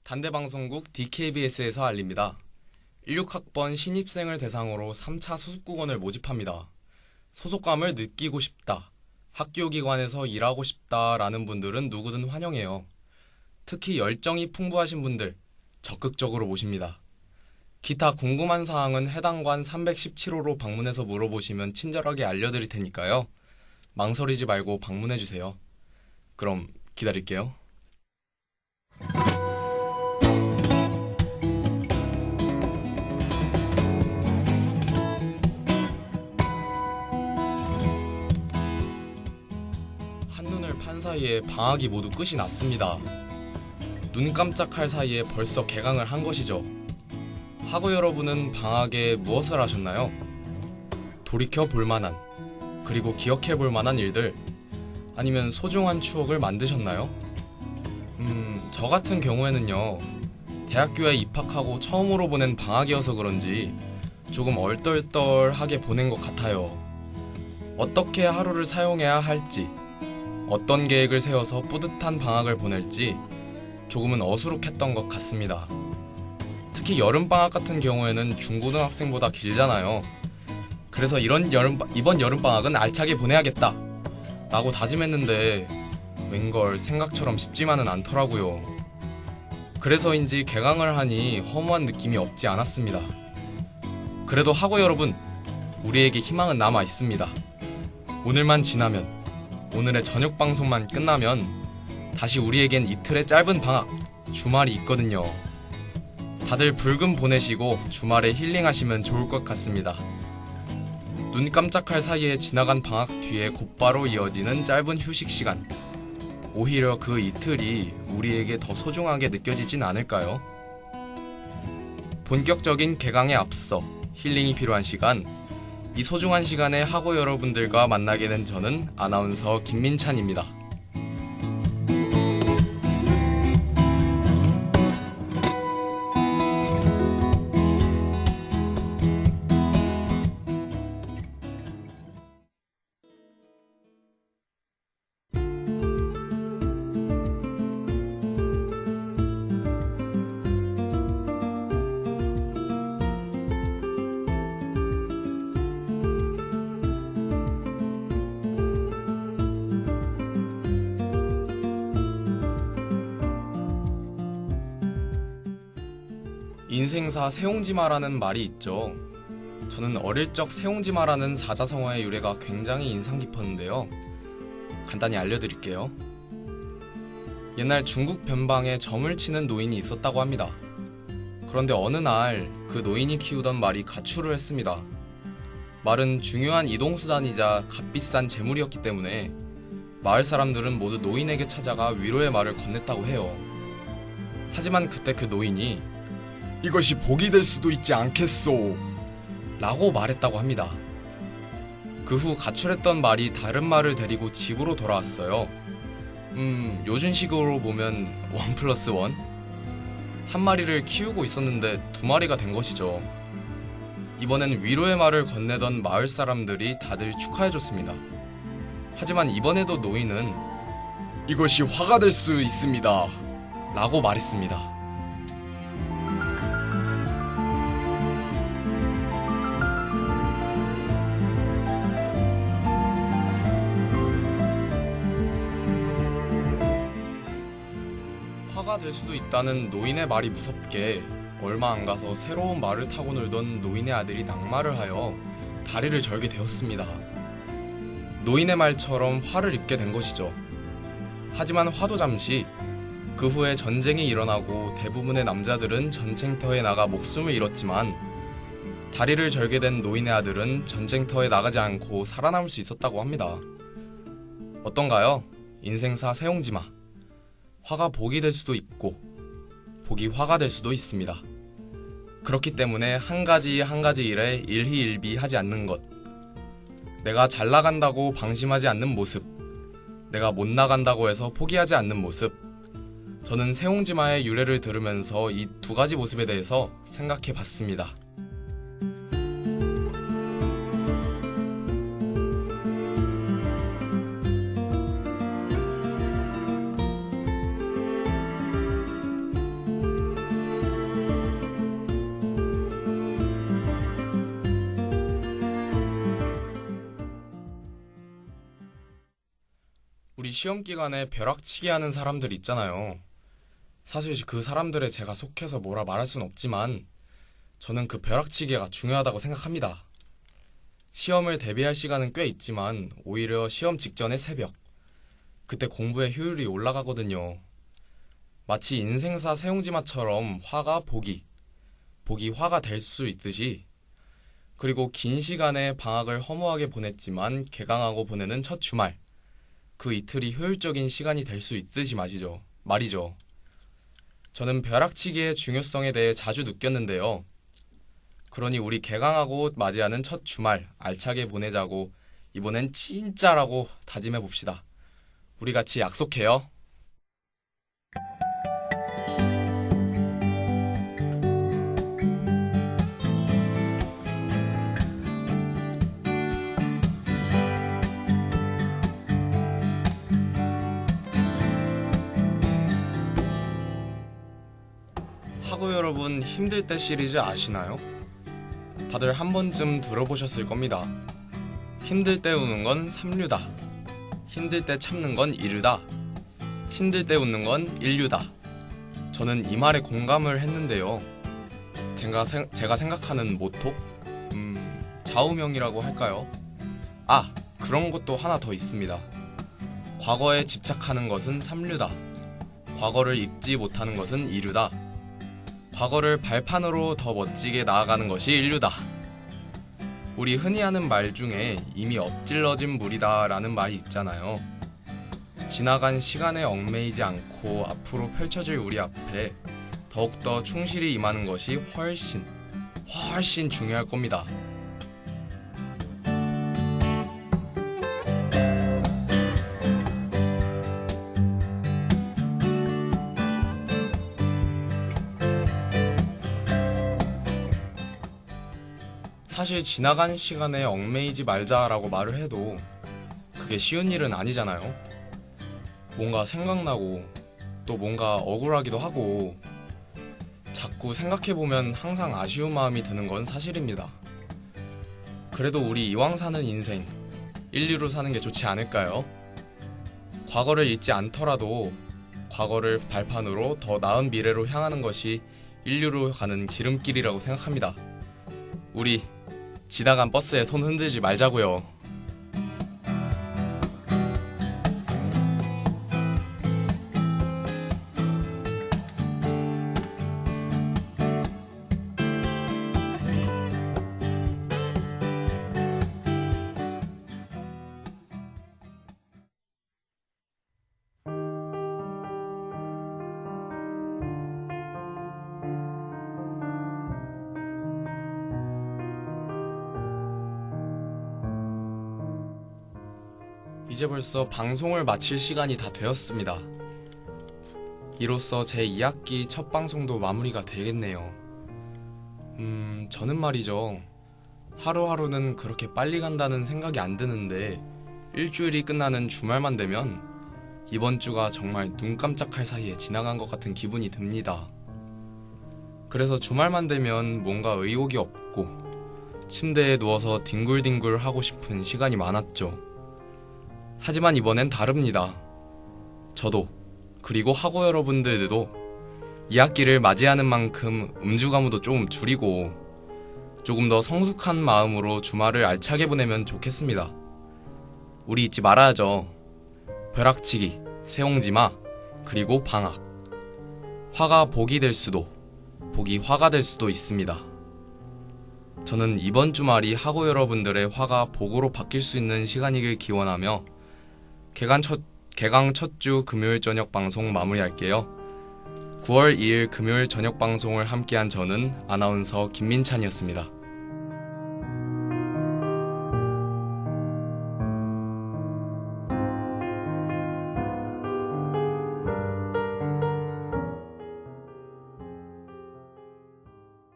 단대방송국 DKBS에서 알립니다. 16학번 신입생을 대상으로 3차 수습국원을 모집합니다. 소속감을 느끼고 싶다, 학교기관에서 일하고 싶다라는 분들은 누구든 환영해요. 특히 열정이 풍부하신 분들 적극적으로 모십니다. 기타 궁금한 사항은 해당 관 317호로 방문해서 물어보시면 친절하게 알려드릴 테니까요. 망설이지 말고 방문해주세요. 그럼 기다릴게요. 한눈을 판 사이에 방학이 모두 끝이 났습니다. 눈 깜짝할 사이에 벌써 개강을 한 것이죠. 학우 여러분은 방학에 무엇을 하셨나요? 돌이켜 볼 만한, 그리고 기억해 볼 만한 일들, 아니면 소중한 추억을 만드셨나요? 저 같은 경우에는요, 대학교에 입학하고 처음으로 보낸 방학이어서 그런지 조금 얼떨떨하게 보낸 것 같아요. 어떻게 하루를 사용해야 할지, 어떤 계획을 세워서 뿌듯한 방학을 보낼지 조금은 어수룩했던 것 같습니다. 특히 여름방학 같은 경우에는 중고등학생보다 길잖아요. 그래서 이번 여름방학은 알차게 보내야겠다 라고 다짐했는데 웬걸 생각처럼 쉽지만은 않더라고요. 그래서인지 개강을 하니 허무한 느낌이 없지 않았습니다. 그래도 학우 여러분, 우리에게 희망은 남아 있습니다. 오늘만 지나면, 오늘의 저녁 방송만 끝나면 다시 우리에겐 이틀의 짧은 방학, 주말이 있거든요. 다들 불금 보내시고 주말에 힐링하시면 좋을 것 같습니다. 눈 깜짝할 사이에 지나간 방학 뒤에 곧바로 이어지는 짧은 휴식 시간. 오히려 그 이틀이 우리에게 더 소중하게 느껴지진 않을까요? 본격적인 개강에 앞서 힐링이 필요한 시간, 이 소중한 시간에 학우 여러분들과 만나게 된 저는 아나운서 김민찬입니다. 인생사 세옹지마라는 말이 있죠. 저는 어릴 적 세옹지마라는 사자성어의 유래가 굉장히 인상 깊었는데요. 간단히 알려드릴게요. 옛날 중국 변방에 점을 치는 노인이 있었다고 합니다. 그런데 어느 날 그 노인이 키우던 말이 가출을 했습니다. 말은 중요한 이동수단이자 값비싼 재물이었기 때문에 마을 사람들은 모두 노인에게 찾아가 위로의 말을 건넸다고 해요. 하지만 그때 그 노인이 "이것이 복이 될 수도 있지 않겠소" 라고 말했다고 합니다. 그 후 가출했던 말이 다른 말을 데리고 집으로 돌아왔어요. 요즘식으로 보면 1+1? 한 마리를 키우고 있었는데 2마리가 된 것이죠. 이번엔 위로의 말을 건네던 마을 사람들이 다들 축하해줬습니다. 하지만 이번에도 노인은 "이것이 화가 될 수 있습니다" 라고 말했습니다. 화가 될 수도 있다는 노인의 말이 무섭게 얼마 안 가서 새로운 말을 타고 놀던 노인의 아들이 낙마를 하여 다리를 절게 되었습니다. 노인의 말처럼 화를 입게 된 것이죠. 하지만 화도 잠시, 그 후에 전쟁이 일어나고 대부분의 남자들은 전쟁터에 나가 목숨을 잃었지만 다리를 절게 된 노인의 아들은 전쟁터에 나가지 않고 살아남을 수 있었다고 합니다. 어떤가요? 인생사 세옹지마. 화가 복이 될 수도 있고 복이 화가 될 수도 있습니다. 그렇기 때문에 한 가지 일에 일희일비하지 않는 것, 내가 잘 나간다고 방심하지 않는 모습, 내가 못 나간다고 해서 포기하지 않는 모습, 저는 세옹지마의 유래를 들으면서 이 두 가지 모습에 대해서 생각해 봤습니다. 우리 시험 기간에 벼락치기 하는 사람들 있잖아요. 사실 그 사람들에 제가 속해서 뭐라 말할 순 없지만 저는 그 벼락치기가 중요하다고 생각합니다. 시험을 대비할 시간은 꽤 있지만 오히려 시험 직전의 새벽, 그때 공부의 효율이 올라가거든요. 마치 인생사 세옹지마처럼 화가 복이, 복이 화가 될 수 있듯이, 그리고 긴 시간의 방학을 허무하게 보냈지만 개강하고 보내는 첫 주말, 그 이틀이 효율적인 시간이 될 수 있듯이 말이죠. 저는 벼락치기의 중요성에 대해 자주 느꼈는데요. 그러니 우리 개강하고 맞이하는 첫 주말 알차게 보내자고 이번엔 진짜라고 다짐해 봅시다. 우리 같이 약속해요. 학우 여러분, 힘들 때 시리즈 아시나요? 다들 한 번쯤 들어보셨을 겁니다. 힘들 때 우는 건 삼류다. 힘들 때 참는 건 이류다. 힘들 때 웃는 건 인류다. 저는 이 말에 공감을 했는데요. 제가 생각하는 모토? 좌우명이라고 할까요? 아, 그런 것도 하나 더 있습니다. 과거에 집착하는 것은 삼류다. 과거를 잊지 못하는 것은 이류다. 과거를 발판으로 더 멋지게 나아가는 것이 인류다. 우리 흔히 하는 말 중에 이미 엎질러진 물이다 라는 말이 있잖아요. 지나간 시간에 얽매이지 않고 앞으로 펼쳐질 우리 앞에 더욱더 충실히 임하는 것이 훨씬 중요할 겁니다. 사실 지나간 시간에 얽매이지 말자라고 말을 해도 그게 쉬운 일은 아니잖아요. 뭔가 생각나고 또 뭔가 억울하기도 하고 자꾸 생각해보면 항상 아쉬운 마음이 드는 건 사실입니다. 그래도 우리 이왕 사는 인생 인류로 사는 게 좋지 않을까요? 과거를 잊지 않더라도 과거를 발판으로 더 나은 미래로 향하는 것이 인류로 가는 지름길이라고 생각합니다. 우리 지나간 버스에 손 흔들지 말자고요. 이제 벌써 방송을 마칠 시간이 다 되었습니다. 이로써 제 2학기 첫 방송도 마무리가 되겠네요. 저는 말이죠. 하루하루는 그렇게 빨리 간다는 생각이 안 드는데 일주일이 끝나는 주말만 되면 이번 주가 정말 눈 깜짝할 사이에 지나간 것 같은 기분이 듭니다. 그래서 주말만 되면 뭔가 의욕이 없고 침대에 누워서 뒹굴뒹굴 하고 싶은 시간이 많았죠. 하지만 이번엔 다릅니다. 저도 그리고 학우 여러분들도 2학기를 맞이하는 만큼 음주가무도 조금 줄이고 조금 더 성숙한 마음으로 주말을 알차게 보내면 좋겠습니다. 우리 잊지 말아야죠. 벼락치기, 세옹지마, 그리고 방학. 화가 복이 될 수도, 복이 화가 될 수도 있습니다. 저는 이번 주말이 학우 여러분들의 화가 복으로 바뀔 수 있는 시간이길 기원하며 개강 첫 주 금요일 저녁 방송 마무리할게요. 9월 2일 금요일 저녁 방송을 함께한 저는 아나운서 김민찬이었습니다.